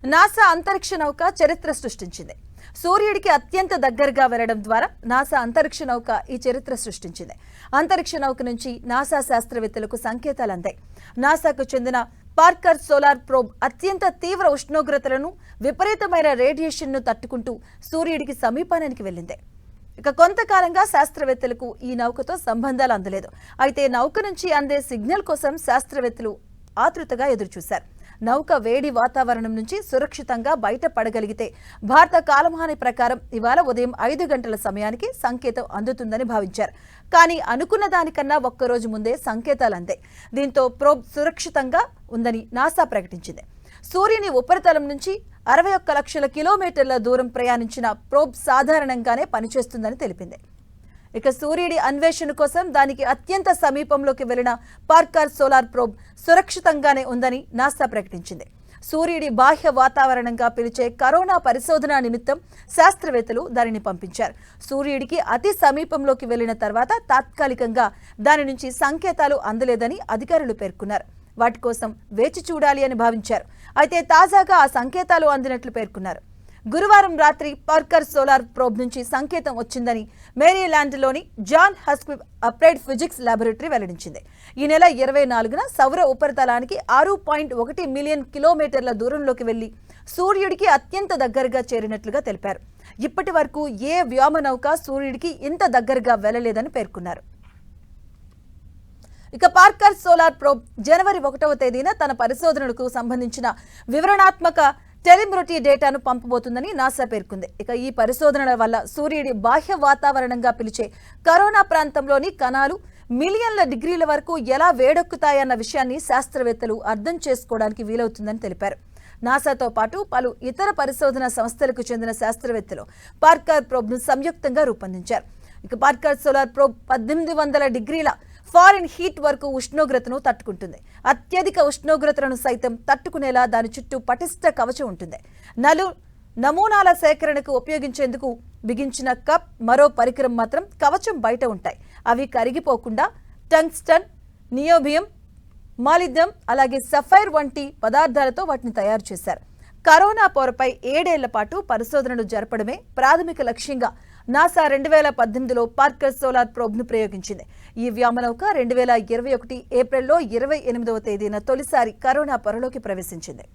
NASA అంతరిక్ష నౌక చరిత్ర సృష్టించింది. సూర్యుడికి అత్యంత దగ్గరగా వెళ్లడం ద్వారా నాసా అంతరిక్ష నౌక ఈ చరిత్ర సృష్టించింది. అంతరిక్ష నౌక నుంచి నాసా శాస్త్రవేత్తలకు సంకేతాలు అందాయి. నాసాకు చెందిన పార్కర్ సోలార్ ప్రోబ్ అత్యంత తీవ్ర ఉష్ణోగ్రతలను, విపరీతమైన రేడియేషన్ను తట్టుకుంటూ సూర్యుడికి సమీపానికి వెళ్ళింది. ఇక కొంతకాలంగా శాస్త్రవేత్తలకు ఈ నౌకతో సంబంధాలు అందలేదు. అయితే నౌక నుంచి అందే సిగ్నల్ కోసం శాస్త్రవేత్తలు ఆతృతగా ఎదురుచూశారు. నౌక వేడి వాతావరణం నుంచి సురక్షితంగా బయటపడగలిగితే భారత కాలమాన ప్రకారం ఇవాళ ఉదయం 5 గంటల సమయానికి సంకేతం అందుతుందని భావించారు. కానీ అనుకున్న దానికన్నా ఒక్కరోజు ముందే సంకేతాలు అందాయి. దీంతో ప్రోబ్ సురక్షితంగా ఉందని నాసా ప్రకటించింది. సూర్యుని ఉపరితలం నుంచి 61 లక్షల కిలోమీటర్ల దూరం ప్రయాణించిన ప్రోబ్ సాధారణంగానే పనిచేస్తుందని తెలిపింది. ఇక సూర్యుడి అన్వేషణ కోసం దానికి అత్యంత సమీపంలోకి వెళ్లిన పార్కర్ సోలార్ ప్రోబ్ సురక్షితంగానే ఉందని నాసా ప్రకటించింది. సూర్యుడి బాహ్య వాతావరణంగా పిలిచే కరోనా పరిశోధన నిమిత్తం శాస్త్రవేత్తలు దానిని పంపించారు. సూర్యుడికి అతి సమీపంలోకి వెళ్లిన తర్వాత తాత్కాలికంగా దాని నుంచి సంకేతాలు అందలేదని అధికారులు పేర్కొన్నారు. వాటి కోసం వేచి చూడాలి అని భావించారు. అయితే తాజాగా ఆ సంకేతాలు అందినట్లు పేర్కొన్నారు. గురువారం రాత్రి పార్కర్ సోలార్ ప్రోబ్ నుంచి సంకేతం వచ్చిందని మేరీల్యాండ్లోని జాన్ హస్క్విబ్ అప్లైడ్ ఫిజిక్స్ ల్యాబొరేటరీ వెల్లడించింది. ఈ నెల 24న సౌర ఉపరితలానికి 6.1 మిలియన్ కిలోమీటర్ల దూరంలోకి వెళ్లి సూర్యుడికి అత్యంత దగ్గరగా చేరినట్లుగా తెలిపారు. ఇప్పటి వరకు ఏ వ్యోమనౌక సూర్యుడికి ఇంత దగ్గరగా వెళ్లలేదని పేర్కొన్నారు. ఇక పార్కర్ సోలార్ ప్రోబ్ జనవరి 1వ తేదీన తన పరిశోధనలకు సంబంధించిన వివరణాత్మక టెలిమెట్రీ డేటాను పంపబోతుందని నాసా పేర్కొంది. ఇక ఈ పరిశోధనల వల్ల సూర్యుడి బాహ్య వాతావరణంగా పిలిచే కరోనా ప్రాంతంలోని కణాలు మిలియన్ల డిగ్రీల వరకు ఎలా వేడెక్కుతాయన్న విషయాన్ని శాస్త్రవేత్తలు అర్థం చేసుకోవడానికి వీలవుతుందని తెలిపారు. నాసాతో పాటు పలు ఇతర పరిశోధన సంస్థలకు చెందిన శాస్త్రవేత్తలు పార్కర్ ప్రోబ్ను సంయుక్తంగా రూపొందించారు. ఇక పార్కర్ సోలార్ ప్రోబ్ 1800 డిగ్రీల ఫారెన్ హీట్ వరకు ఉష్ణోగ్రతను తట్టుకుంటుంది. అత్యధిక ఉష్ణోగ్రతలను సైతం తట్టుకునేలా దాని చుట్టూ పటిష్ట కవచం ఉంటుంది. నమూనాల సేకరణకు ఉపయోగించేందుకు బిగించిన కప్, మరో పరికరం మాత్రం కవచం బయట ఉంటాయి. అవి కరిగిపోకుండా టంగ్స్టన్, నియోబియం, మాలిబ్డినం అలాగే సఫైర్ వంటి పదార్థాలతో వాటిని తయారు చేశారు. కరోనా పోరుపై 7 ఏళ్ల పాటు పరిశోధనలు జరపడమే ప్రాథమిక లక్ష్యంగా నాసా 2018లో పార్కర్ సోలార్ ప్రోబ్ను ప్రయోగించింది. ఈ వ్యోమనౌక 2021 ఏప్రిల్లో 28వ తేదీన తొలిసారి కరోనా పొరలోకి ప్రవేశించింది.